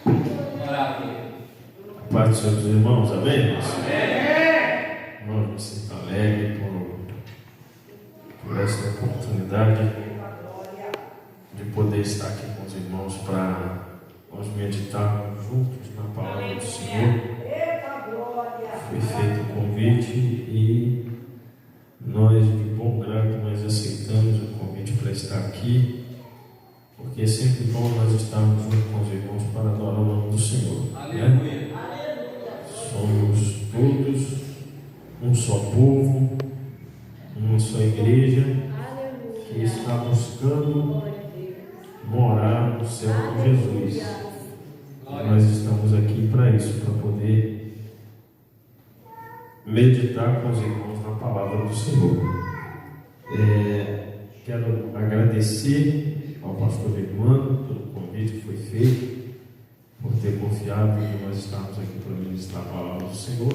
A paz dos seus irmãos, amém? Irmãos, me sinto alegre por essa oportunidade de poder estar aqui com os irmãos para nós meditarmos juntos na palavra do Senhor. Foi feito o convite e nós, de bom grado, nós aceitamos o convite para estar aqui, porque é sempre bom nós estarmos juntos com os irmãos para adorar o nome do Senhor. Né? Somos todos um só povo, uma só igreja que está buscando morar no céu com Jesus. E nós estamos aqui para isso, para poder meditar com os irmãos na palavra do Senhor. Quero agradecer ao pastor Eduardo pelo convite que foi feito, por ter confiado em nós estarmos aqui para ministrar a palavra do Senhor.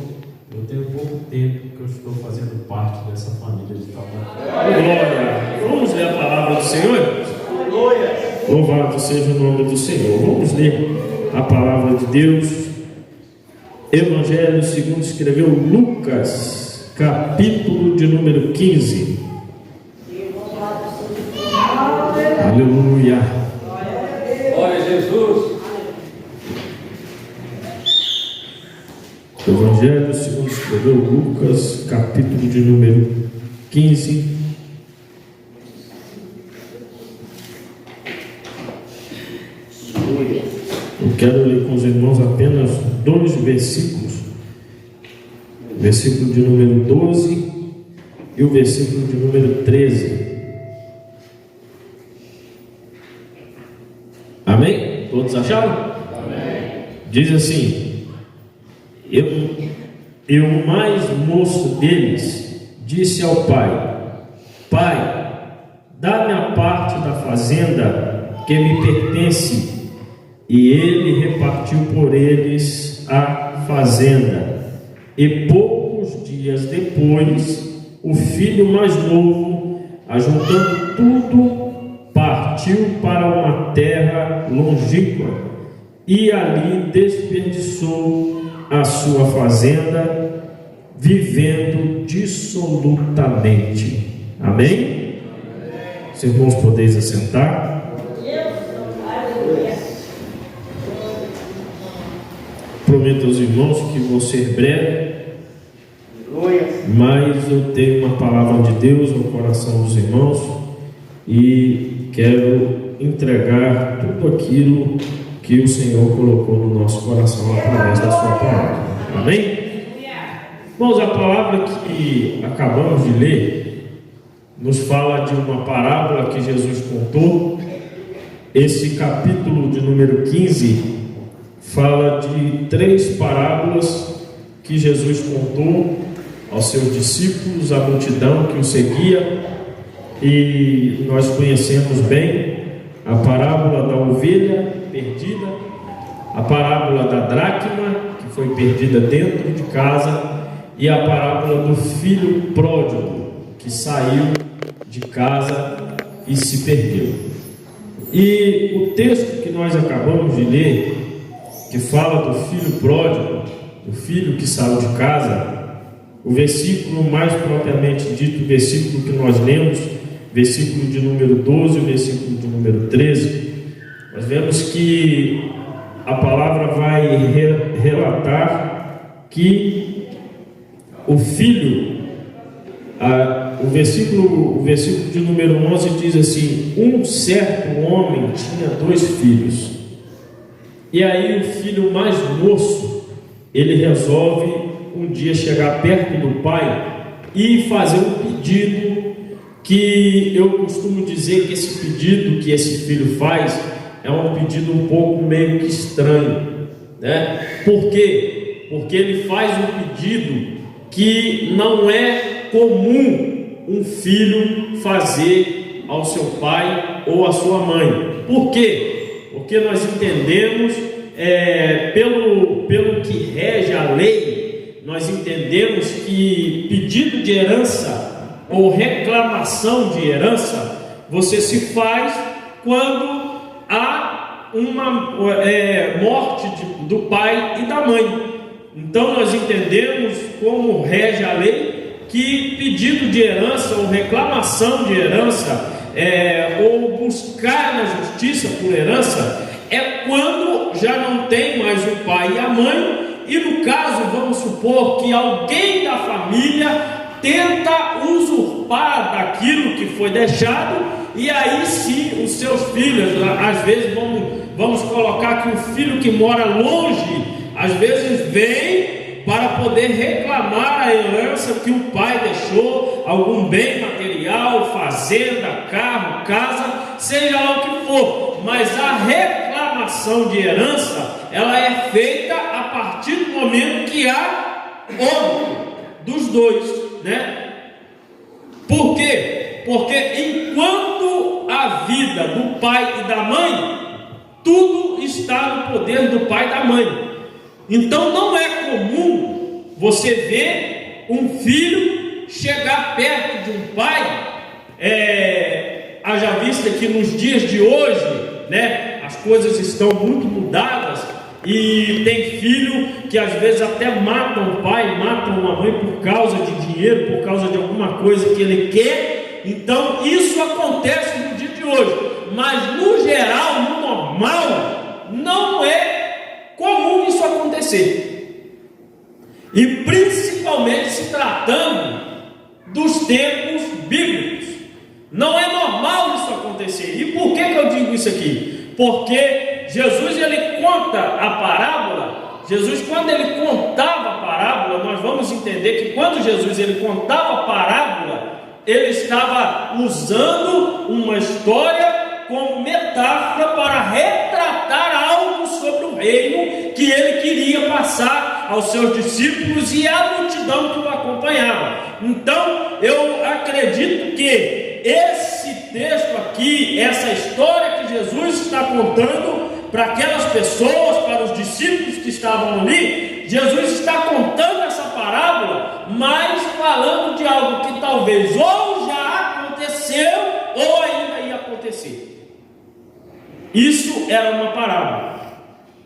Eu tenho pouco tempo que eu estou fazendo parte dessa família de Taubaté. Glória! Vamos ler a palavra do Senhor? Glória! Louvado seja o nome do Senhor. Vamos ler a palavra de Deus. Evangelho segundo escreveu Lucas, capítulo de número 15. Aleluia! Glória a Jesus! Evangelho segundo escreveu Lucas, capítulo de número 15. Eu quero ler com os irmãos apenas 2 versículos. Versículo de número 12 e o versículo de número 13. Amém? Todos acharam? Amém. Diz assim: E o mais moço deles disse ao pai: Pai, dá-me a parte da fazenda que me pertence. E ele repartiu por eles a fazenda. E poucos dias depois, o filho mais novo, ajuntando tudo, partiu para uma terra longínqua e ali desperdiçou a sua fazenda, vivendo dissolutamente. Amém? Os irmãos podeis assentar. Prometo aos irmãos que vou ser breve, mas eu tenho uma palavra de Deus no coração dos irmãos e quero entregar tudo aquilo que o Senhor colocou no nosso coração através da sua palavra. Amém? Irmãos, a palavra que acabamos de ler nos fala de uma parábola que Jesus contou. Esse capítulo de número 15 fala de 3 parábolas que Jesus contou aos seus discípulos, à multidão que o seguia, e nós conhecemos bem a parábola da ovelha perdida, a parábola da dracma, que foi perdida dentro de casa, e a parábola do filho pródigo, que saiu de casa e se perdeu. E o texto que nós acabamos de ler, que fala do filho pródigo, do filho que saiu de casa, o versículo mais propriamente dito, o versículo que nós lemos, versículo de número 12 e o versículo de número 13, nós vemos que a palavra vai relatar que o filho, o versículo de número 11 diz assim: um certo homem tinha 2 filhos. E aí o filho mais moço, ele resolve um dia chegar perto do pai e fazer um pedido, que eu costumo dizer que esse pedido que esse filho faz é um pedido um pouco meio que estranho, né? Por quê? Porque ele faz um pedido que não é comum um filho fazer ao seu pai ou à sua mãe. Por quê? Porque nós entendemos, pelo que rege a lei, nós entendemos que pedido de herança ou reclamação de herança, você se faz quando há uma morte do pai e da mãe. Então nós entendemos, como rege a lei, que pedido de herança ou reclamação de herança, ou buscar na justiça por herança, é quando já não tem mais o pai e a mãe, e no caso, vamos supor que alguém da família tenta usurpar daquilo que foi deixado, e aí sim os seus filhos, às vezes vamos colocar que o filho que mora longe, às vezes vem para poder reclamar a herança que o pai deixou, algum bem material, fazenda, carro, casa, seja lá o que for, mas a reclamação de herança, ela é feita a partir do momento que há óbito dos dois, né? Por quê? Porque enquanto a vida do pai e da mãe, tudo está no poder do pai e da mãe. Então não é comum você ver um filho chegar perto de um pai, haja vista que nos dias de hoje, né, as coisas estão muito mudadas, e tem filho que às vezes até matam o pai, matam a mãe por causa de dinheiro, por causa de alguma coisa que ele quer. Então isso acontece no dia de hoje, mas no geral, no normal, não é comum isso acontecer, e principalmente se tratando dos tempos bíblicos, não é normal isso acontecer. E por que eu digo isso aqui? Porque Jesus, ele conta a parábola. Jesus, quando ele contava a parábola, nós vamos entender que quando Jesus ele contava a parábola, ele estava usando uma história como metáfora para retratar algo sobre o reino que ele queria passar aos seus discípulos e à multidão que o acompanhava. Então eu acredito que esse texto aqui, essa história que Jesus está contando para aquelas pessoas, para os discípulos que estavam ali, Jesus está contando essa parábola, mas falando de algo que talvez ou já aconteceu ou ainda ia acontecer. Isso era uma parábola,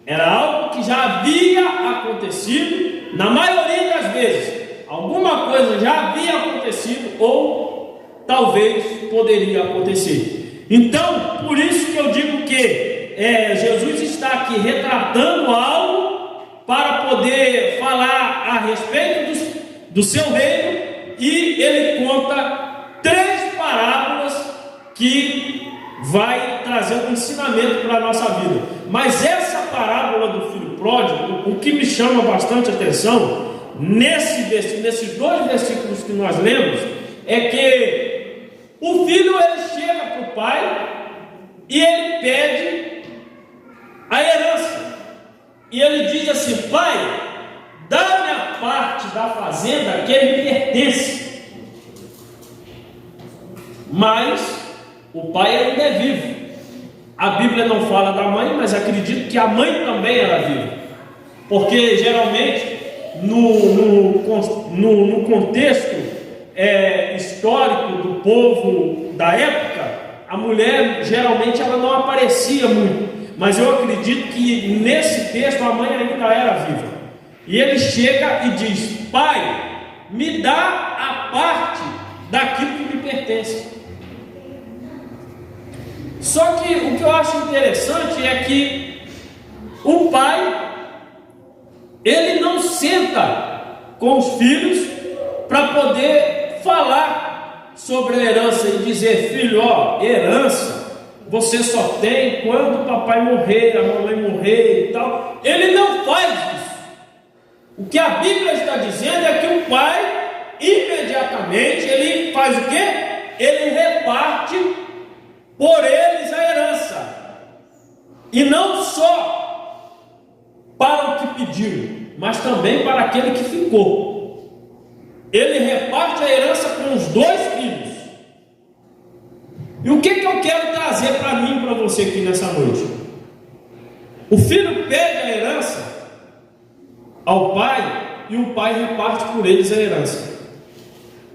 era algo que já havia acontecido. Na maioria das vezes alguma coisa já havia acontecido ou talvez poderia acontecer. Então por isso que eu digo que Jesus está aqui retratando algo para poder falar a respeito do seu reino, e ele conta 3 parábolas que vai trazer um ensinamento para a nossa vida. Mas essa parábola do filho pródigo, o que me chama bastante atenção nesses 2 versículos que nós lemos, é que o filho ele chega para o pai e ele pede a herança, e ele diz assim: pai, dá-me a parte da fazenda que me pertence. Mas o pai ainda é vivo. A Bíblia não fala da mãe, mas acredito que a mãe também era viva, porque geralmente no contexto histórico do povo da época, a mulher geralmente ela não aparecia muito. Mas eu acredito que nesse texto a mãe ainda era viva. E ele chega e diz: pai, me dá a parte daquilo que me pertence. Só que o que eu acho interessante é que o pai, ele não senta com os filhos para poder falar sobre a herança e dizer: filho, herança você só tem quando o papai morrer, a mamãe morrer e tal. Ele não faz isso. O que a Bíblia está dizendo é que o pai, imediatamente, ele faz o quê? Ele reparte por eles a herança. E não só para o que pediu, mas também para aquele que ficou. Ele reparte a herança com os 2 filhos. E o que eu quero trazer para mim e para você aqui nessa noite? O filho pede a herança ao pai e o pai reparte por eles a herança.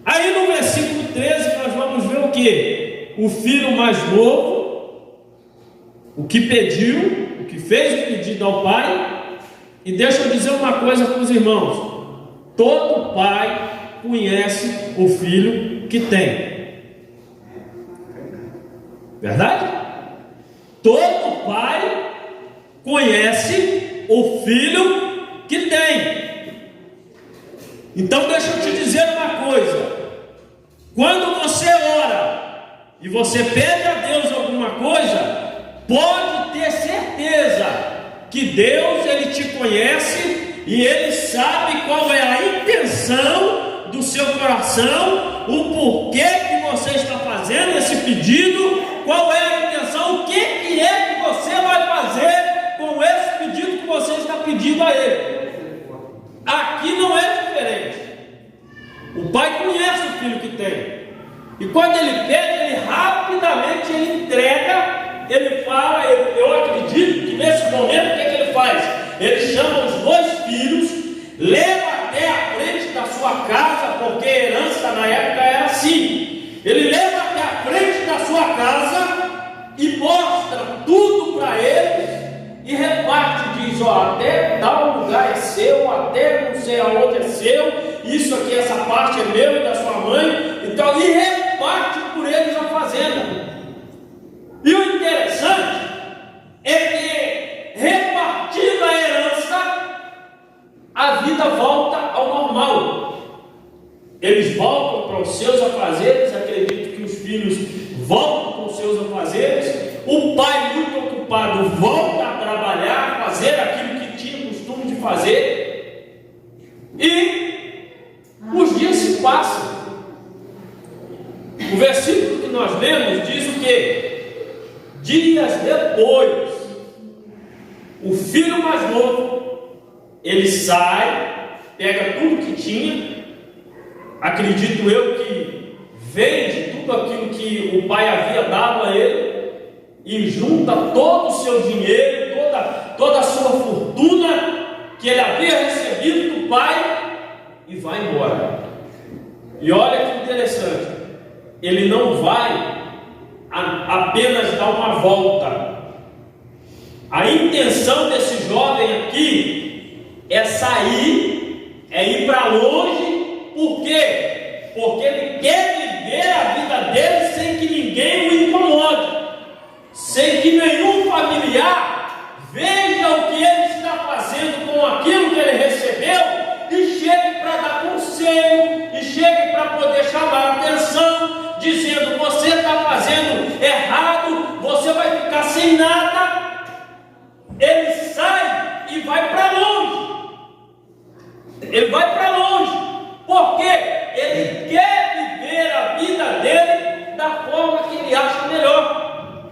Aí no versículo 13 nós vamos ver o que? O filho mais novo o que pediu, o que fez o pedido ao pai. E deixa eu dizer uma coisa para os irmãos: todo pai conhece o filho que tem. Verdade? Todo pai conhece o filho que tem. Então deixa eu te dizer uma coisa: quando você ora e você pede a Deus alguma coisa, pode ter certeza que Deus, Ele te conhece e Ele sabe qual é a intenção do seu coração, o porquê que você está fazendo esse pedido, qual é a intenção, o que é que você vai fazer com esse pedido que você está pedindo a Ele. Aqui não é diferente. O pai conhece o filho que tem, e quando ele pede, ele rapidamente ele entrega, ele fala. Eu acredito que nesse momento o que ele faz? Ele chama os dois filhos, leva até a frente da sua casa, porque a herança na época era assim. Ele leva até a frente da sua casa e mostra tudo para eles e reparte, diz: ó, até tal lugar é seu, até não sei aonde é seu, isso aqui, essa parte é meu e da sua mãe, então, e reparte por eles a fazenda. E o interessante é que, repartida a herança, a vida volta ao normal. Eles voltam para os seus afazeres. Acredito que os filhos voltam para os seus afazeres. O pai, muito ocupado, volta a trabalhar, a fazer aquilo que tinha costume de fazer. E os dias se passam. O versículo que nós lemos diz o quê? Dias depois, o filho mais novo, ele sai, pega tudo que tinha, acredito eu que vende tudo aquilo que o pai havia dado a ele, e junta todo o seu dinheiro, toda a sua fortuna que ele havia recebido do pai, e vai embora. E olha que interessante, ele não vai apenas dar uma volta. A intenção desse jovem aqui é sair, é ir para longe. Por quê? Porque ele quer viver a vida dele sem que ninguém o incomode, sem que nenhum familiar veja o que ele está fazendo com aquilo que ele recebeu e chegue para dar conselho, e chegue para poder chamar a atenção, dizendo: você está fazendo errado, você vai ficar sem nada. Ele sai e vai para longe. Ele vai para longe, porque ele quer viver a vida dele da forma que ele acha melhor.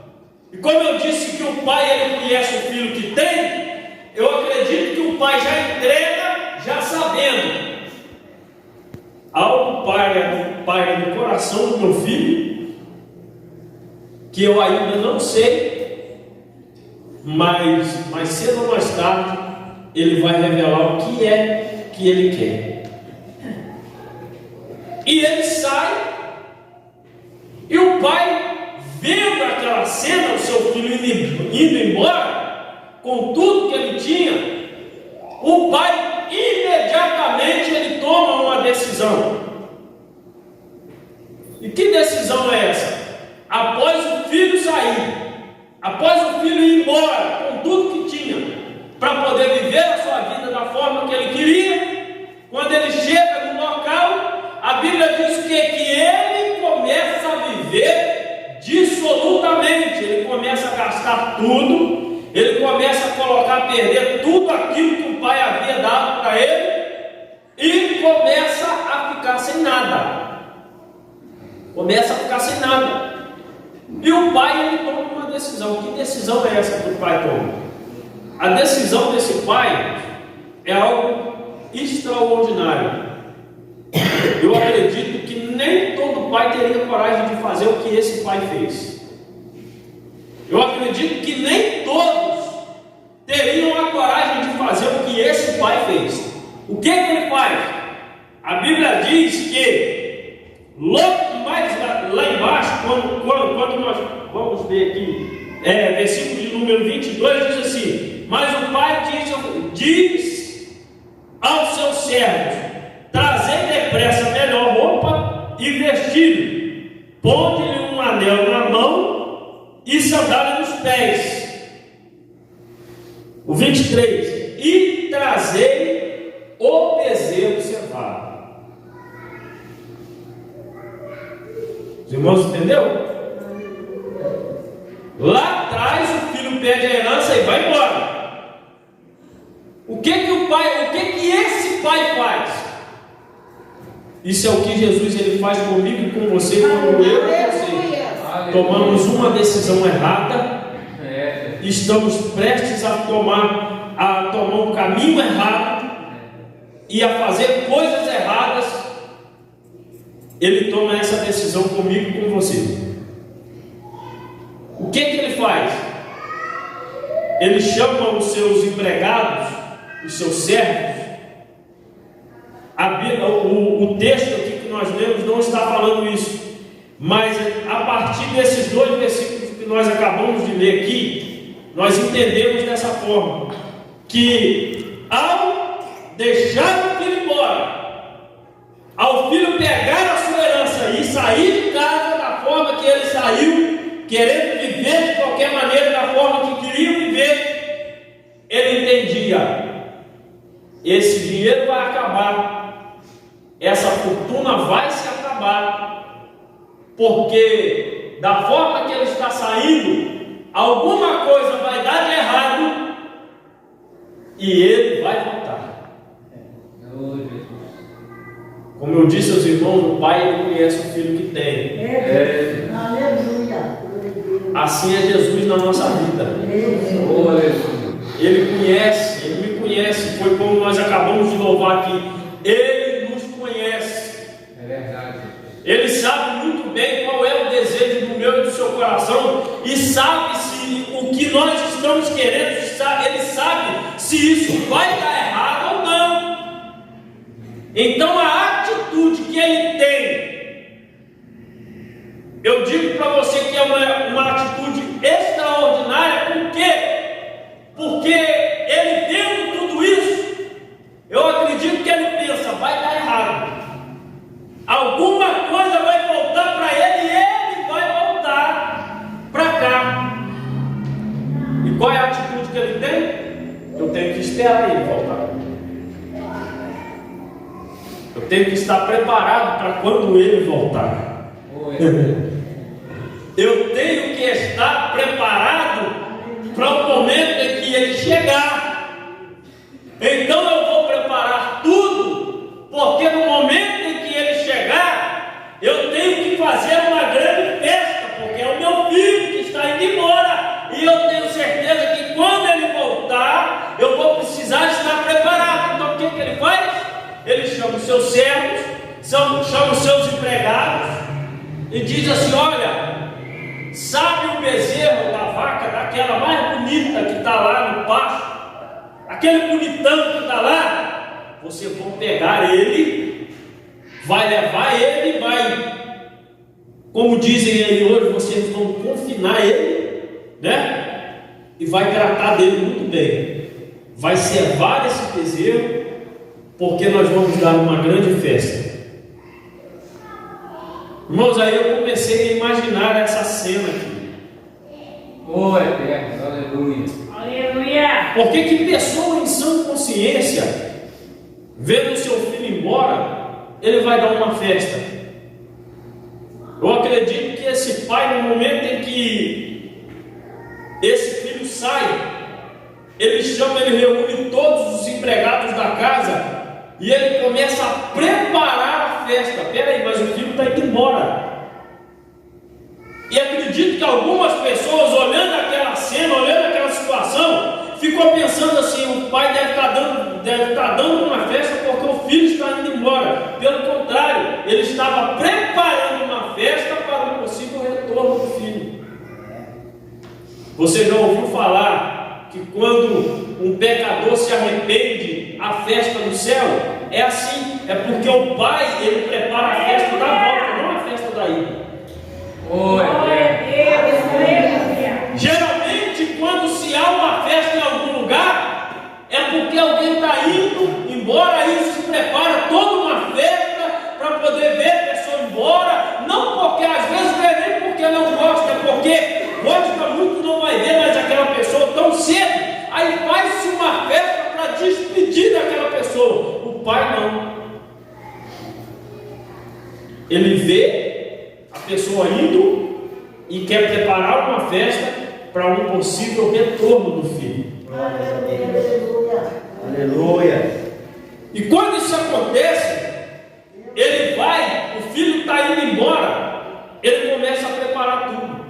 E como eu disse que o pai, ele conhece o filho que tem, eu acredito que o pai já entrega, já sabendo. Algo paira no coração do meu filho, que eu ainda não sei, mas mais cedo ou mais tarde ele vai revelar o que é que ele quer. E ele sai, e o pai, vendo aquela cena, o seu filho indo embora com tudo que ele tinha, o pai imediatamente ele toma uma decisão. E que decisão é essa? Após o filho sair, após o filho ir embora com tudo que tinha, para poder viver a sua vida da forma que ele queria, quando ele chega no local, a Bíblia diz que ele começa a viver dissolutamente. Ele começa a gastar tudo, ele começa a colocar, a perder tudo aquilo que o pai havia dado para ele, e começa a ficar sem nada. Começa a ficar sem nada. E o pai, ele toma uma decisão. Que decisão é essa que o pai toma? A decisão desse pai é algo extraordinário. Eu acredito que nem todo pai teria coragem de fazer o que esse pai fez. Eu acredito que nem todos teriam a coragem de fazer o que esse pai fez. O que ele faz? A Bíblia diz que logo mais lá embaixo, quando nós vamos ver aqui versículo de número 22 diz assim: mas o pai diz aos seus servos: trazei depressa a melhor roupa e vestido, ponde-lhe um anel na mão e sandália nos pés. O 23: e trazei o bezerro cevado. Os irmãos entenderam? Lá atrás o filho pede a herança e vai embora. O que esse pai faz? Isso é o que Jesus ele faz comigo e com você, quando eu e você tomamos uma decisão errada, estamos prestes a tomar um caminho errado e a fazer coisas erradas. Ele toma essa decisão comigo e com você. O que ele faz? Ele chama os seus empregados, os seus servos. O texto aqui que nós lemos não está falando isso, mas a partir desses 2 versículos que nós acabamos de ler aqui, nós entendemos dessa forma, que ao deixar o filho embora, ao filho pegar a sua herança e sair de casa da forma que ele saiu, querendo viver de qualquer maneira, da forma que queria viver, ele entendia: esse dinheiro vai acabar, essa fortuna vai se acabar, porque da forma que ele está saindo, alguma coisa vai dar de errado e ele vai voltar. Como eu disse aos irmãos, o pai ele conhece o filho que tem. Assim é Jesus na nossa vida. Ele conhece, ele me conhece. Foi como nós acabamos de louvar aqui. Ele nos conhece. É verdade. Ele sabe muito bem qual é o desejo do meu e do seu coração, e sabe se o que nós estamos querendo, ele sabe se isso vai dar errado ou não. Então a atitude que ele tem, eu digo para você que é uma atitude extraordinária. Por quê? Porque ele vendo tudo isso, eu acredito que ele pensa: vai dar errado, alguma coisa vai voltar para ele e ele vai voltar para cá. E qual é a atitude que ele tem? Eu tenho que esperar ele voltar. Eu tenho que estar preparado para quando ele voltar. Eu tenho que estar preparado para o momento em que ele chegar. Então eu vou preparar tudo, porque no momento em que ele chegar, eu tenho que fazer uma grande festa, porque é o meu filho que está indo embora, e eu tenho certeza que quando ele voltar, eu vou precisar estar preparado. Então o que ele faz? Ele chama os seus servos, chama os seus empregados e diz assim: olha, sabe o bezerro da vaca, daquela mais bonita que está lá no pasto, aquele bonitão que está lá, vocês vão pegar ele, vai levar ele, como dizem aí hoje, vocês vão confinar ele, né? E vai tratar dele muito bem, vai cevar esse bezerro, porque nós vamos dar uma grande festa. Irmãos, aí eu comecei a imaginar essa cena aqui. Oh, eterno, aleluia. Aleluia. Por que pessoa em sã consciência, vendo seu filho embora, ele vai dar uma festa? Eu acredito que esse pai, no momento em que esse filho sai, ele reúne todos os empregados da casa e ele começa a preparar a festa. Peraí, mas o filho está indo embora. E acredito que algumas pessoas, olhando aquela cena, olhando aquela situação, ficou pensando assim: o pai deve estar dando uma festa porque o filho está indo embora. Pelo contrário, ele estava preparando uma festa para o possível retorno do filho. Você já ouviu falar que quando um pecador se arrepende, a festa no céu é assim? É porque o pai, ele prepara a festa da volta, não a festa da ida. Oh, é Deus. Geralmente embora, aí se prepara toda uma festa para poder ver a pessoa embora, não porque às vezes não é nem porque não gosta, é porque gosta muito, não vai ver mais aquela pessoa tão cedo, aí faz-se uma festa para despedir daquela pessoa. O pai não, ele vê a pessoa indo e quer preparar uma festa para um possível retorno do filho. Aleluia. Aleluia. E quando isso acontece, ele vai, o filho está indo embora, ele começa a preparar tudo.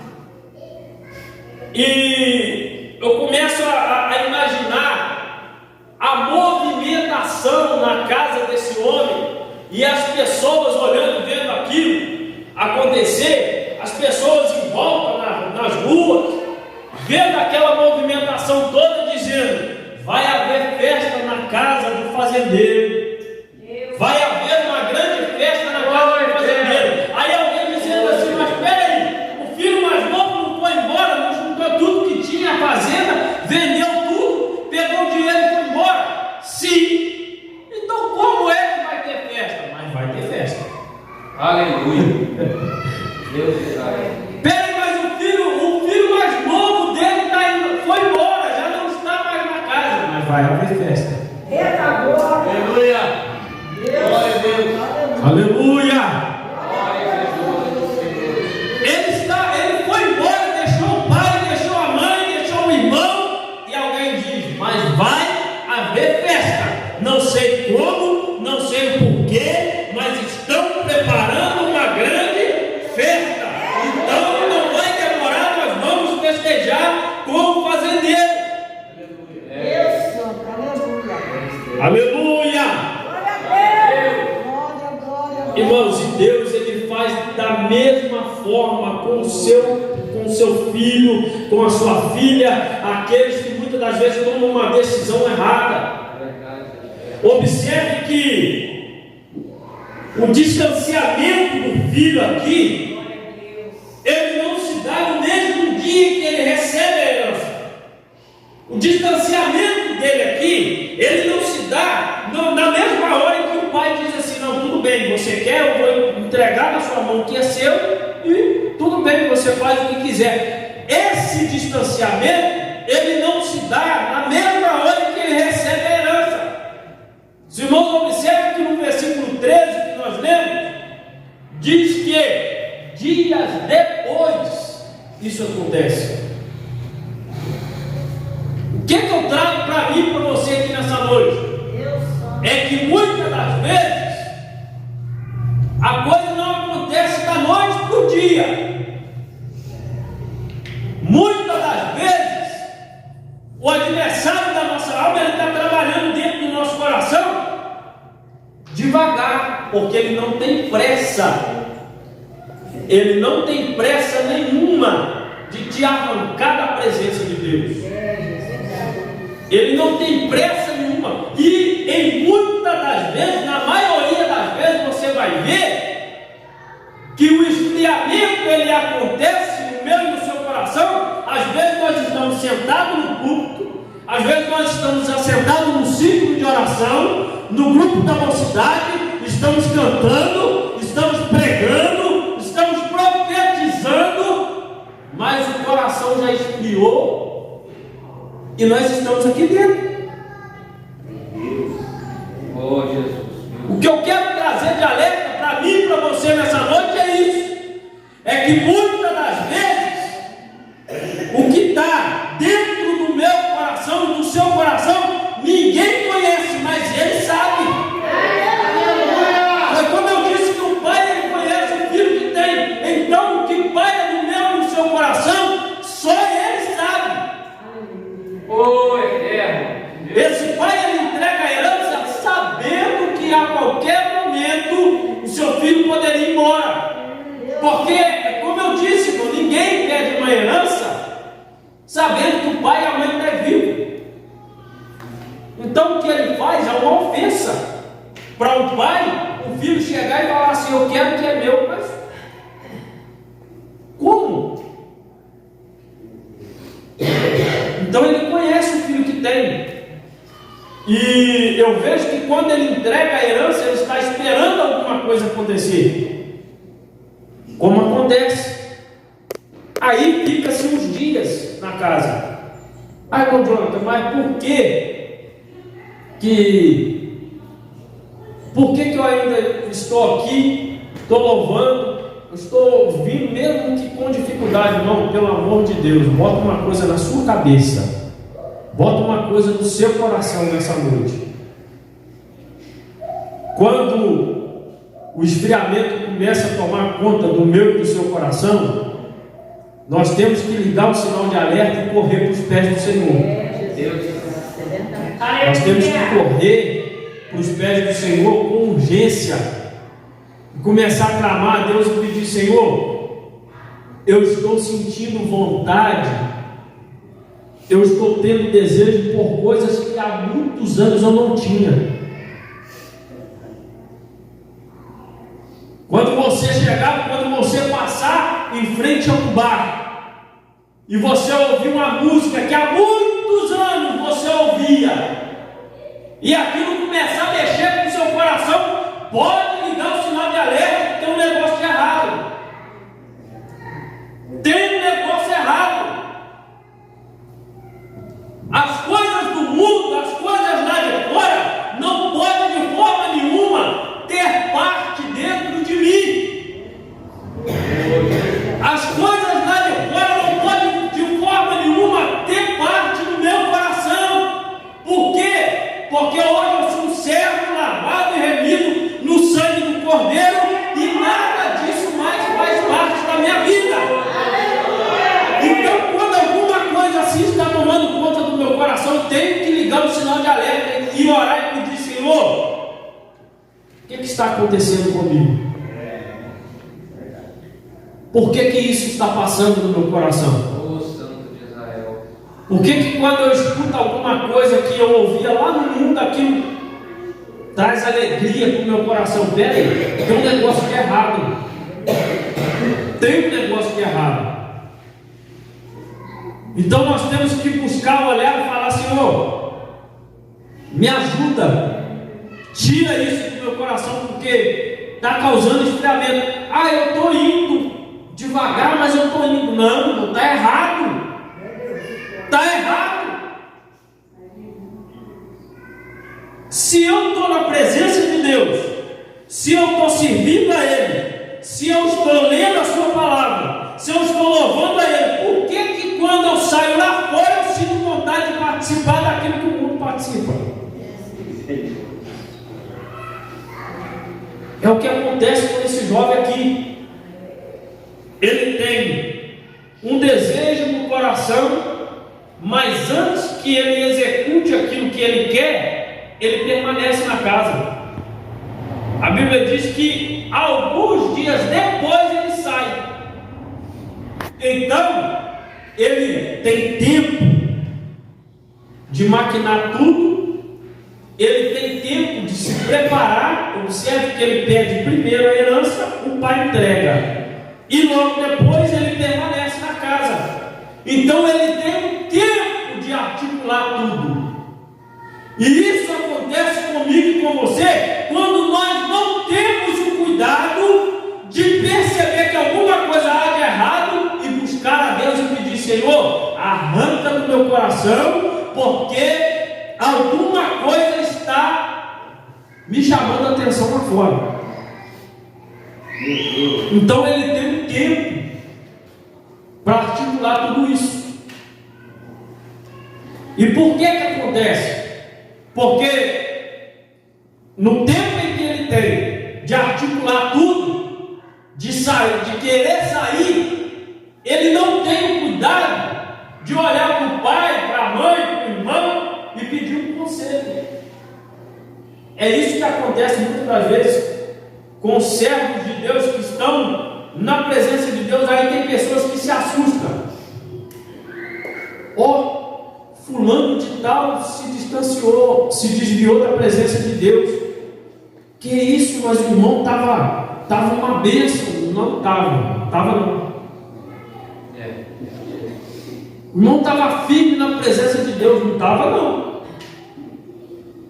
E eu começo a imaginar a movimentação na casa desse homem, e as pessoas olhando, vendo aquilo acontecer, as pessoas em volta nas ruas, vendo aquela movimentação toda, dizendo: vai haver festa na casa do fazendeiro, vai haver uma grande festa na casa do fazendeiro. Aí alguém dizendo assim: mas peraí, o filho mais novo não foi embora, não juntou tudo que tinha a fazenda, vendeu tudo, pegou o dinheiro e foi embora? Sim. Então como é que vai ter festa? Mas vai ter festa. Aleluia. Deus é. Peraí, mas o filho mais novo dele foi embora, já não está mais na casa, mas vai haver festa. Aleluia. Glória a Deus. Aleluia. Ele foi embora, deixou o pai, deixou a mãe, deixou o irmão, e alguém diz: mas vai haver festa. Não sei como, não sei o porquê, mas estão preparando uma grande festa. Então não vai demorar, nós vamos festejar com o fazendeiro. Aleluia. Irmãos, e Deus, ele faz da mesma forma com o seu filho, com a sua filha, aqueles que muitas das vezes tomam uma decisão errada. Observe que o distanciamento do filho aqui, ele não se dá no mesmo dia que ele recebe a herança. O distanciamento dele aqui, ele não se dá na mesma hora em que o pai diz assim: não, tudo bem, você quer, eu vou entregar na sua mão o que é seu, e tudo bem, você faz o que quiser. Esse distanciamento, ele não se dá na mesma hora em que ele recebe a herança. Os irmãos observam que no versículo 13 que nós lemos, diz que dias depois isso acontece. O que eu trago para mim e para você aqui nessa noite? É que muitas das vezes a coisa não acontece da noite para o dia. Muitas das vezes o adversário da nossa alma, ele está trabalhando dentro do nosso coração devagar, porque ele não tem pressa. Ele não tem pressa nenhuma de te arrancar da presença de Deus. Ele não tem pressa nenhuma. E em muitas das vezes, na maioria das vezes, você vai ver que o esfriamento ele acontece no meio do seu coração. Às vezes nós estamos sentados no púlpito, às vezes nós estamos assentados no círculo de oração, no grupo da mocidade, estamos cantando, estamos pregando, estamos profetizando, mas o coração já esfriou. E nós estamos aqui dentro. Oh, Jesus. O que eu quero trazer de alerta para mim e para você nessa noite é isso. É que muitas das vezes o que está dentro do meu coração, do seu coração, ninguém conhece, mas ele sabe. Foi como eu disse que o pai ele conhece o filho que tem. Então o que paira no meu e no seu coração, só ele sabe. Oh, eterno. Esse pai ele entrega a herança sabendo que a qualquer momento o seu filho poderia ir embora. Porque, como eu disse, irmão, ninguém pede uma herança sabendo que o pai e a mãe não é vivo. Então o que ele faz é uma ofensa para o pai, o filho chegar e falar assim: eu quero que é meu, mas como? Então ele conhece o filho que tem. E eu vejo que quando ele entrega a herança, ele está esperando alguma coisa acontecer. Como acontece. Aí fica-se uns dias na casa. Aí, irmão Jonathan, mas por que eu ainda estou aqui, estou louvando, estou ouvindo, mesmo que com dificuldade? Não, pelo amor de Deus, bota uma coisa na sua cabeça, bota uma coisa no seu coração nessa noite. Quando o esfriamento começa a tomar conta do meu e do seu coração, nós temos que ligar o sinal de alerta e correr para os pés do Senhor. Nós temos que correr para os pés do Senhor com urgência e começar a clamar a Deus e pedir: Senhor, eu estou sentindo vontade, eu estou tendo desejo por coisas que há muitos anos eu não tinha. Quando você chegar, quando você passar em frente a um bar e você ouvir uma música que há muitos anos você ouvia, e aquilo começar a mexer com o seu coração, pode ligar o sinal de alerta que tem um negócio de errado. Tem um negócio errado. As coisas do mundo, as coisas lá de fora, não podem de forma nenhuma ter parte dentro de mim. As coisas lá de fora não podem de forma nenhuma ter parte do meu coração. Por quê? Porque hoje eu sou um servo lavado e remido no sangue do Cordeiro, e nada disso mais faz parte da minha vida. Então, quando alguma coisa assim está tomando conta do meu coração, eu tenho que ligar o sinal de alerta e orar e pedir: Senhor, o que está acontecendo comigo? Por que isso está passando no meu coração? Por que quando eu escuto alguma coisa que eu ouvia lá no mundo, aquilo traz alegria para o meu coração? Pera aí, tem um negócio que é errado. Tem um negócio que é errado. Então nós temos que buscar, olhar e falar: Senhor, me ajuda, tira isso do meu coração, porque está causando esfriamento. Eu estou indo devagar, mas eu estou indo. Não está errado. Está errado. Se eu estou na presença de Deus, se eu estou servindo a Ele, se eu estou lendo a Sua palavra, se eu estou louvando a Ele, por que quando eu saio lá fora eu sinto vontade de participar daquilo que o mundo participa? É o que acontece com esse jovem aqui. Ele tem um desejo no coração, mas antes que ele execute aquilo que ele quer, ele permanece na casa. A Bíblia diz que alguns dias depois ele sai. Então, ele tem tempo de maquinar tudo, ele tem tempo de se preparar. Observe que ele pede primeiro a herança, o pai entrega, e logo depois ele permanece na casa. Então ele tem tempo de articular tudo. E isso acontece comigo e com você quando nós não temos o cuidado de perceber que alguma coisa há de errado e buscar a Deus e pedir: Senhor, arranca do meu coração, porque alguma coisa está me chamando a atenção lá fora. Então ele tem um tempo para articular tudo isso. E por que acontece? Porque no tempo em que ele tem de articular tudo, de sair, de querer sair, ele não tem o cuidado de olhar para o pai, para a mãe, para o irmão e pedir um conselho. É isso que acontece muitas das vezes com os servos de Deus que estão na presença de Deus. Aí tem pessoas que se assustam. Fulano de tal se distanciou, se desviou da presença de Deus. Que isso? Mas o irmão estava uma bênção. Não estava não. O irmão estava firme na presença de Deus. Não estava não.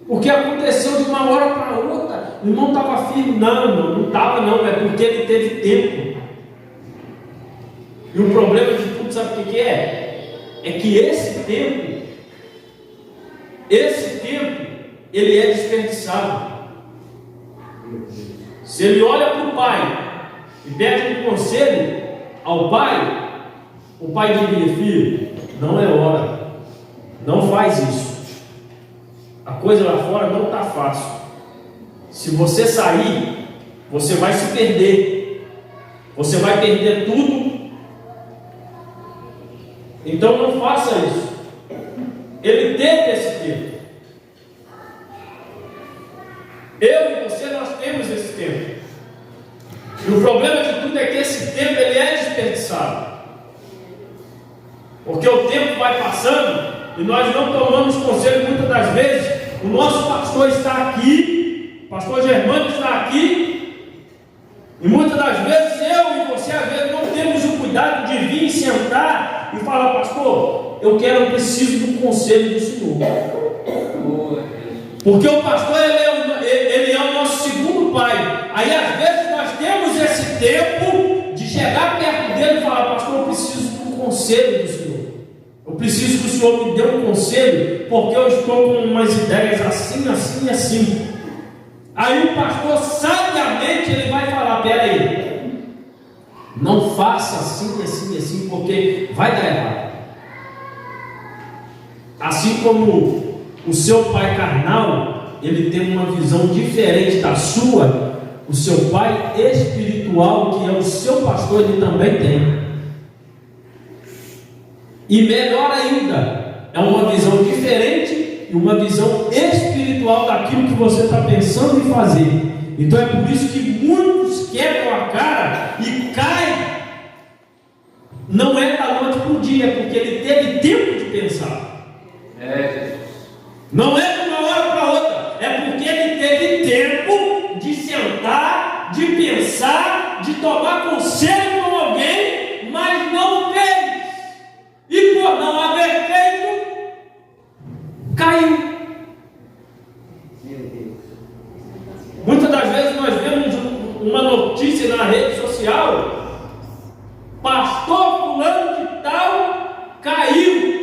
Porque aconteceu de uma hora para outra. O irmão estava firme. Não estava não, é porque ele teve tempo. E o problema de tudo, sabe o que é? É que esse tempo, ele é desperdiçado. Se ele olha para o pai e pede um conselho ao pai, o pai diria: filho, não é hora, não faz isso. A coisa lá fora não está fácil. Se você sair, você vai se perder. Você vai perder tudo. Então não faça isso. Ele teve esse tempo. Eu e você, nós temos esse tempo. E o problema de tudo é que esse tempo ele é desperdiçado. Porque o tempo vai passando e nós não tomamos conselho. Muitas das vezes o nosso pastor está aqui, o pastor Germano está aqui, e muitas das vezes eu e você às vezes não temos o cuidado de vir e sentar e falar: pastor, eu preciso do conselho do Senhor. Porque o pastor ele é o nosso segundo pai. Aí às vezes nós temos esse tempo de chegar perto dele e falar: pastor, eu preciso do conselho do Senhor. Eu preciso que o Senhor me dê um conselho, porque eu estou com umas ideias assim, assim e assim. Aí o pastor sabiamente ele vai falar: pera aí, não faça assim, assim, assim, porque vai dar errado. Assim como o seu pai carnal, ele tem uma visão diferente da sua, o seu pai espiritual, que é o seu pastor, ele também tem. E melhor ainda, é uma visão diferente e uma visão espiritual daquilo que você está pensando em fazer. Então é por isso que muitos quebram a cara e caem. Não é da noite para o dia, porque ele teve tempo de pensar. Não é de uma hora para outra, é porque ele teve tempo de sentar, de pensar, de tomar conselho com alguém, mas não fez. E por não haver feito, caiu. Muitas das vezes nós vemos uma notícia na rede social: pastor fulano de tal caiu.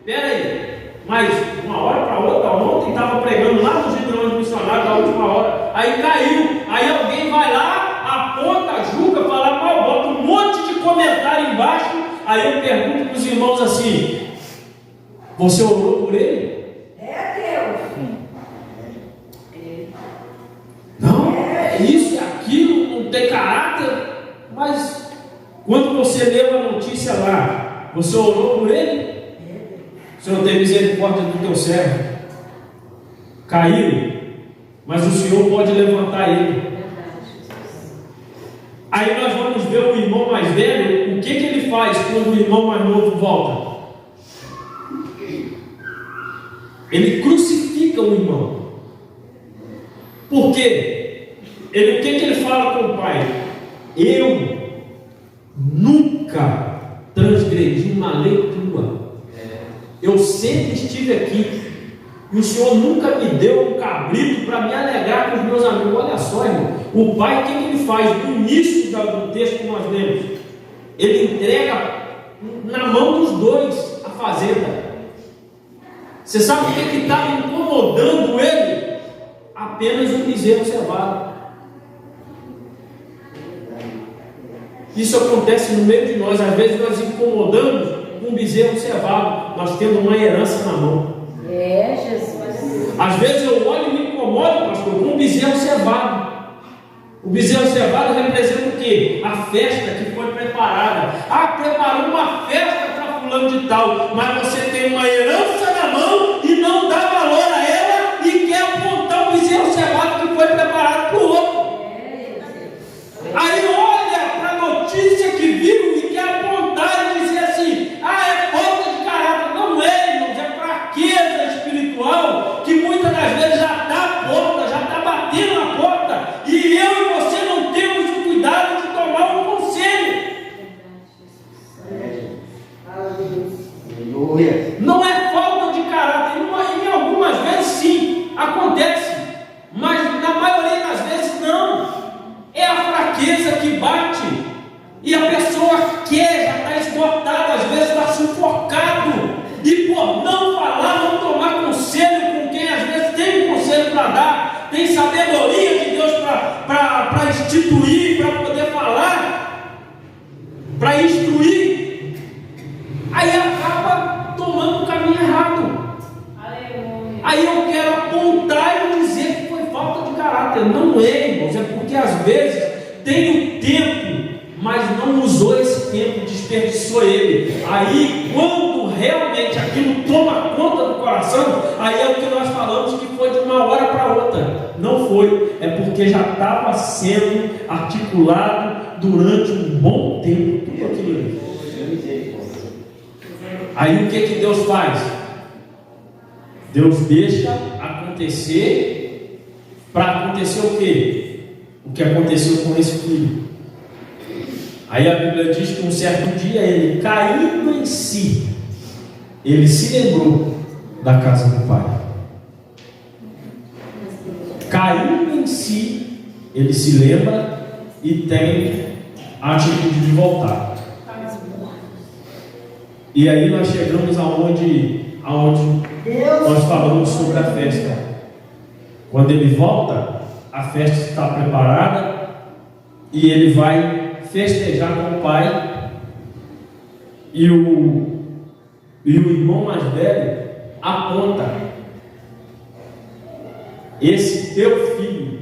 Espera aí, mas de uma hora para outra, ontem estava pregando lá no Gideão Missionário da última hora, aí caiu. Aí alguém vai lá, aponta, julga, fala mal, bota um monte de comentário embaixo. Aí eu pergunto para os irmãos assim: você orou por ele? Não, é isso, é aquilo, não tem caráter. Mas quando você leu a notícia lá, você orou por ele? Senhor, tem misericórdia do teu servo, caiu, mas o Senhor pode levantar ele. Aí nós vamos ver o irmão mais velho, o que ele faz quando o irmão mais novo volta? Ele crucifica o irmão. Por quê? O que ele fala com o pai? Eu nunca transgredi uma lei tua. Eu sempre estive aqui. E o Senhor nunca me deu um cabrito para me alegrar com os meus amigos. Olha só, irmão. O pai, o que ele faz? No início do texto que nós lemos, ele entrega na mão dos dois a fazenda. Você sabe o que estava incomodando ele? Apenas um bezerro cevado. Isso acontece no meio de nós. Às vezes nós incomodamos um bezerro cevado. Nós temos uma herança na mão. Jesus. Às vezes eu olho e me incomodo, pastor, com um bezerro cevado. O bezerro cevado representa o quê? A festa que foi preparada. Ah, preparou uma festa para fulano de tal, mas você tem uma herança na mão e não dá valor a ela e quer apontar o bezerro cevado que foi preparado para o outro. Aí olha para a notícia que viu e quer apontar e dizer assim: ah, é falta de caráter. Não é, irmãos, é fraqueza espiritual que muitas das vezes já está à porta, já está batendo na porta, e eu e você não temos o cuidado de tomar um conselho. Não é falta de caráter, em algumas vezes sim, acontece. para dar, tem sabedoria de Deus para instituir, para poder falar, para instruir, aí acaba tomando o caminho errado. Aí eu quero apontar e dizer que foi falta de caráter. Não é, irmãos, é porque às vezes tem o tempo, mas não usou esse tempo, desperdiçou ele. Aí quando realmente aquilo toma conta do coração, aí é o que nós falamos que foi de uma hora para outra. Não foi, é porque já estava sendo articulado durante um bom tempo tudo aquilo ali. Aí o que Deus faz? Deus deixa acontecer, para acontecer o quê? O que aconteceu com esse filho. Aí a Bíblia diz que um certo dia ele, caindo em si, ele se lembrou da casa do pai. Caindo em si, ele se lembra e tem a atitude de voltar. E aí nós chegamos aonde nós falamos sobre a festa. Quando ele volta, a festa está preparada e ele vai festejar com o pai. E o irmão mais velho aponta: esse teu filho.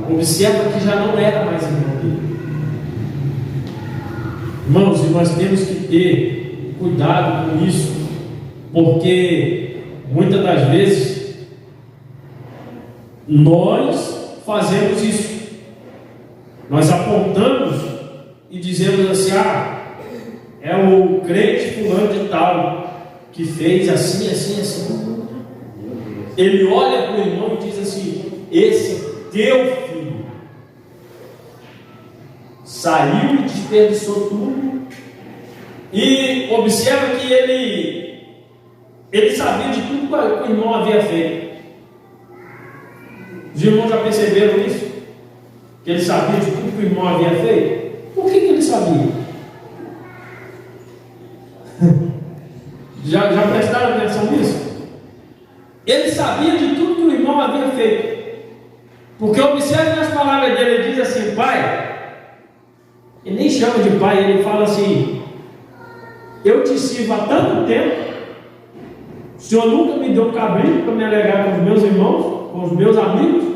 Observa que já não era mais irmão dele. Irmãos, e nós temos que ter cuidado com isso, porque muitas das vezes nós fazemos isso. Nós apontamos e dizemos assim: é o crente fulano de tal que fez assim, assim, assim. Ele olha para o irmão e diz assim: esse teu filho saiu e desperdiçou tudo. E observa que ele sabia de tudo que o irmão havia feito. Os irmãos já perceberam isso? Que ele sabia de tudo que o irmão havia feito? Por que ele sabia? Já prestaram atenção nisso? Ele sabia de tudo que o irmão havia feito. Porque observe nas palavras dele, ele diz assim: pai. Ele nem chama de pai, ele fala assim: eu te sirvo há tanto tempo, o Senhor nunca me deu um cabrinho para me alegar com os meus irmãos, com os meus amigos,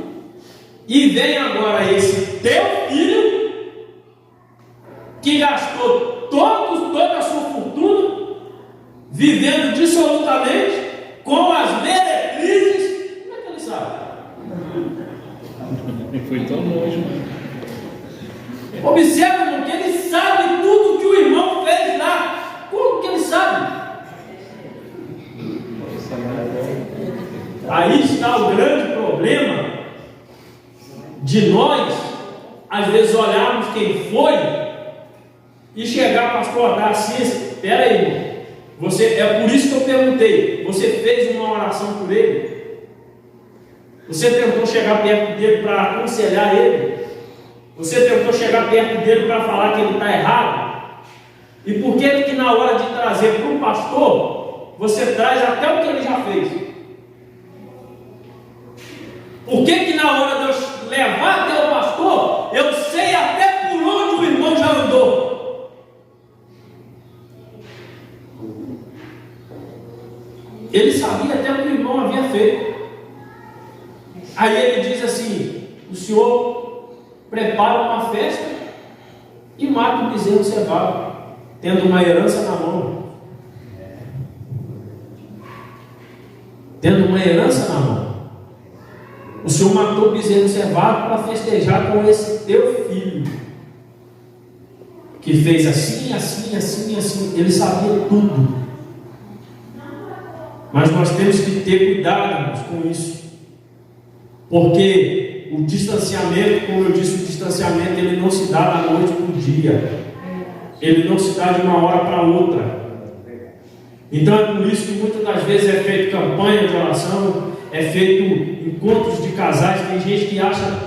e vem agora esse teu filho, que gastou toda a sua fortuna, vivendo dissolutamente, com as meretrizes. Como é que ele sabe? Foi tão longe, Observa, irmão, que ele sabe tudo que o irmão fez lá. Como que ele sabe? Aí está o grande problema de nós, às vezes, olharmos quem foi e chegar, pastor, dar assim: espera aí, irmão. É por isso que eu perguntei: você fez uma oração por ele? Você tentou chegar perto dele para aconselhar ele? Você tentou chegar perto dele para falar que ele está errado? E por que na hora de trazer para o pastor, você traz até o que ele já fez? Por que na hora de eu levar até o pastor, eu sei até por onde o irmão já andou? Ele sabia até o que o irmão havia feito. Aí ele diz assim: o senhor prepara uma festa e mata o bezerro cevado, tendo uma herança na mão. Tendo uma herança na mão. O Senhor matou o bezerro cevado para festejar com esse teu filho, que fez assim, assim, assim, assim. Ele sabia tudo. Mas nós temos que ter cuidado com isso, porque o distanciamento, como eu disse, o distanciamento ele não se dá da noite para o dia, ele não se dá de uma hora para outra. Então é por isso que muitas das vezes é feito campanha de oração, é feito encontros de casais. Tem gente que acha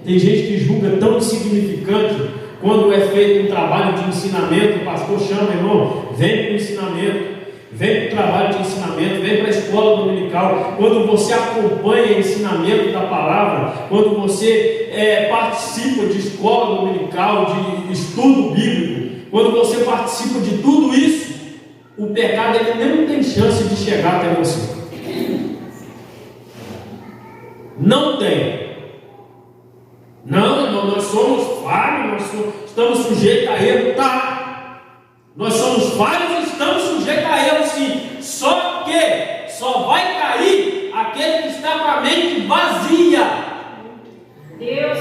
tem gente que julga tão insignificante quando é feito um trabalho de ensinamento. O pastor chama: irmão, vem para o ensinamento. vem para o trabalho de ensinamento, vem para a escola dominical, quando você acompanha o ensinamento da palavra, quando você participa de escola dominical, de estudo bíblico, quando você participa de tudo isso, o pecado ele não tem chance de chegar até você. Não tem. Não, nós somos falhos, estamos sujeitos a erro, tá? Nós somos falhos e estamos sujeitos a erro, sim. Só que só vai cair aquele que está com a mente vazia. Deus,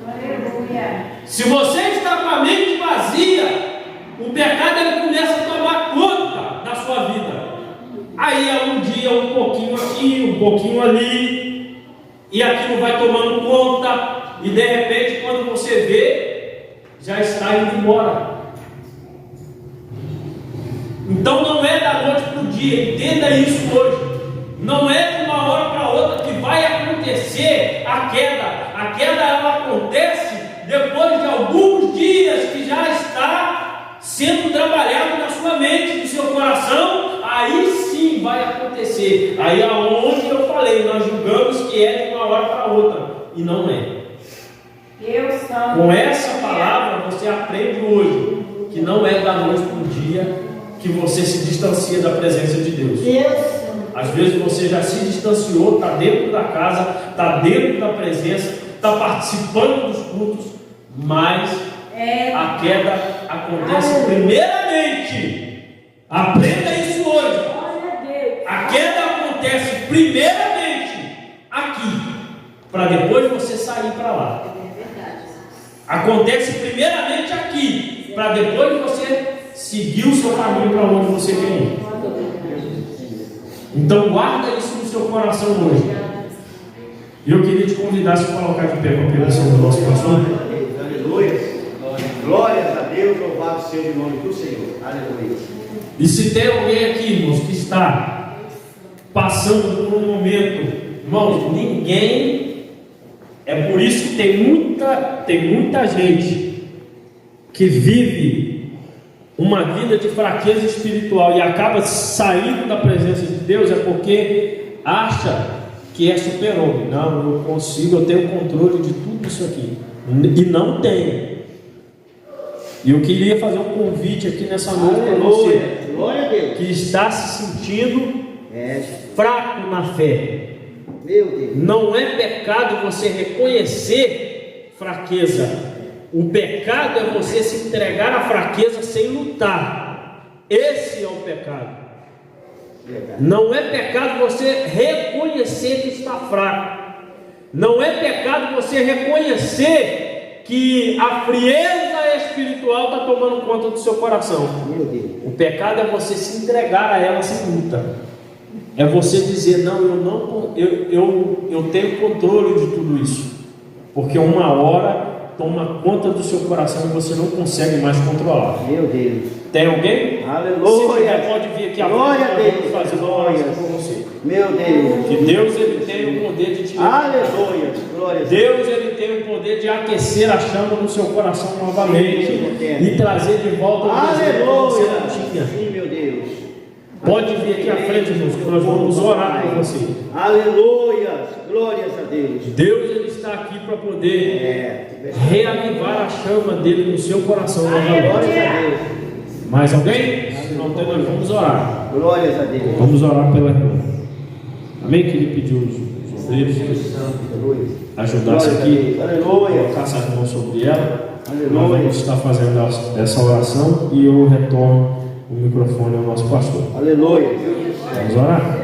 aleluia. Se você está com a mente vazia, o pecado ele começa a tomar conta da sua vida. Aí é um dia um pouquinho aqui, um pouquinho ali, e aquilo vai tomando conta. E de repente, quando você vê, já está indo embora. Então não é da noite para o dia, entenda isso hoje. Não é de uma hora para outra que vai acontecer a queda. A queda ela acontece depois de alguns dias que já está sendo trabalhado na sua mente, no seu coração. Aí sim vai acontecer. Aí aonde eu falei, nós julgamos que é de uma hora para outra, e não é. Com essa palavra você aprende hoje que não é da noite para o dia que você se distancia da presença de Deus. Às vezes você já se distanciou, está dentro da casa, está dentro da presença, está participando dos cultos, mas a queda acontece primeiramente. Aprenda isso hoje. A queda acontece primeiramente aqui, para depois você sair para lá. Acontece primeiramente aqui, para depois você seguir o seu caminho para onde você quer ir. Então guarda isso no seu coração hoje. E eu queria te convidar a se colocar de pé com a permissão do nosso pastor. Aleluia. Glórias a Deus, louvado seja o nome do Senhor. Aleluia. E se tem alguém aqui, irmãos, que está passando por um momento, irmãos, ninguém. É por isso que tem muita gente que vive uma vida de fraqueza espiritual e acaba saindo da presença de Deus, é porque acha que é super-homem. Não, eu consigo, eu tenho controle de tudo isso aqui. E não tem. E eu queria fazer um convite aqui nessa noite para você que está se sentindo fraco na fé. Meu Deus. Não é pecado você reconhecer fraqueza. O pecado é você se entregar à fraqueza sem lutar. Esse é o pecado. Não é pecado você reconhecer que está fraco. Não é pecado você reconhecer que a frieza espiritual está tomando conta do seu coração. Meu Deus. O pecado é você se entregar a ela sem luta. É você dizer, não, eu tenho controle de tudo isso. Porque uma hora toma conta do seu coração e você não consegue mais controlar. Meu Deus. Tem alguém? Aleluia. Se tiver, pode vir aqui à frente, fazer uma oração com você. Meu Deus. Que Deus ele tem o poder de te Aleluia. Glória a Deus. Deus ele tem o poder de aquecer a chama no seu coração novamente e trazer de volta o desejo que você não tinha. Sim, meu Deus. Pode vir aqui à frente, irmãos, que nós vamos orar por você. Aleluia, glórias a Deus. Deus ele está aqui para poder reavivar a chama dele no seu coração novamente. Glórias a Deus. Mais alguém? Se não tem, nós vamos orar. Glórias a Deus. Vamos orar pela irmã. Amém? Que ele pediu os obreiros que ajudassem aqui, colocasse as mãos sobre ela. Nós vamos estar fazendo essa oração e eu retorno o microfone ao nosso pastor. Aleluia. Vamos orar?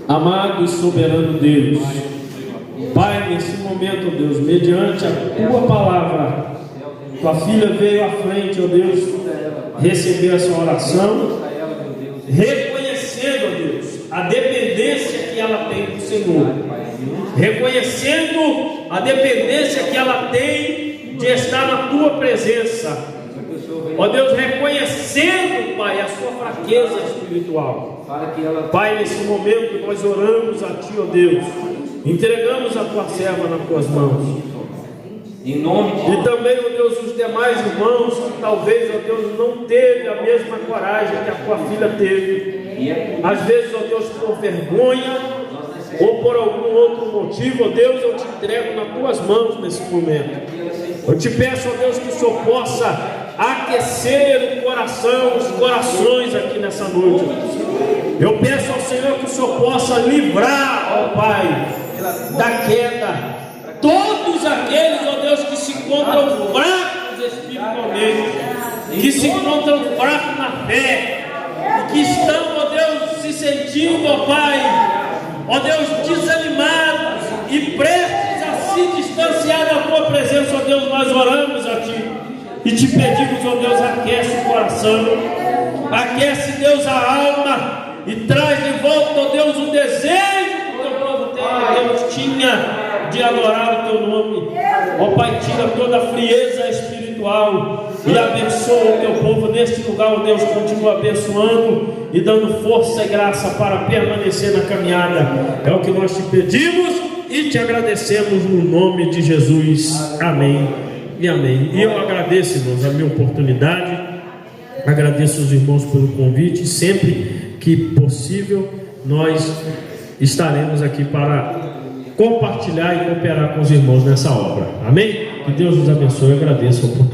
Amado e soberano Deus, Pai, nesse momento, ó Deus, mediante a tua palavra, tua filha veio à frente, ó Deus, receber essa oração, reconhecendo, ó Deus, a dependência que ela tem do Senhor, reconhecendo a dependência que ela tem de estar na tua presença. Ó Deus, reconhecendo, Pai, a sua fraqueza espiritual. Pai, nesse momento nós oramos a Ti, ó Deus, entregamos a Tua serva nas Tuas mãos. Em nome de E Jesus. também, ó Deus, os demais irmãos que talvez, ó Deus, não teve a mesma coragem que a tua filha teve. E é por Às vezes, ó Deus, por vergonha ou por algum outro motivo, ó Deus, eu te entrego nas tuas mãos nesse momento. Eu te peço, ó Deus, que o Senhor possa aquecer o coração, os corações aqui nessa noite. Eu peço ao Senhor que o Senhor possa livrar, ó Pai, da queda todos aqueles, ó Deus, que se encontram fracos espiritualmente, que se encontram fracos na fé, e que estão, ó Deus, se sentindo, ó Pai, ó Deus, desanimados e prestes a se distanciar da tua presença, ó Deus. Nós oramos a Ti e te pedimos, ó Deus, aquece o coração, aquece, Deus, a alma, e traz de volta, ó Deus, o desejo que o teu povo tem, ó Deus, tinha de adorar o teu nome. Ó Pai, tira toda a frieza espiritual e abençoa o teu povo neste lugar, ó Deus. Continua abençoando e dando força e graça para permanecer na caminhada. É o que nós te pedimos e te agradecemos no nome de Jesus. Amém e amém. E eu agradeço, irmãos, a minha oportunidade, agradeço aos irmãos pelo convite. Sempre que possível nós estaremos aqui para compartilhar e cooperar com os irmãos nessa obra. Amém? Que Deus nos abençoe. Eu agradeço a oportunidade.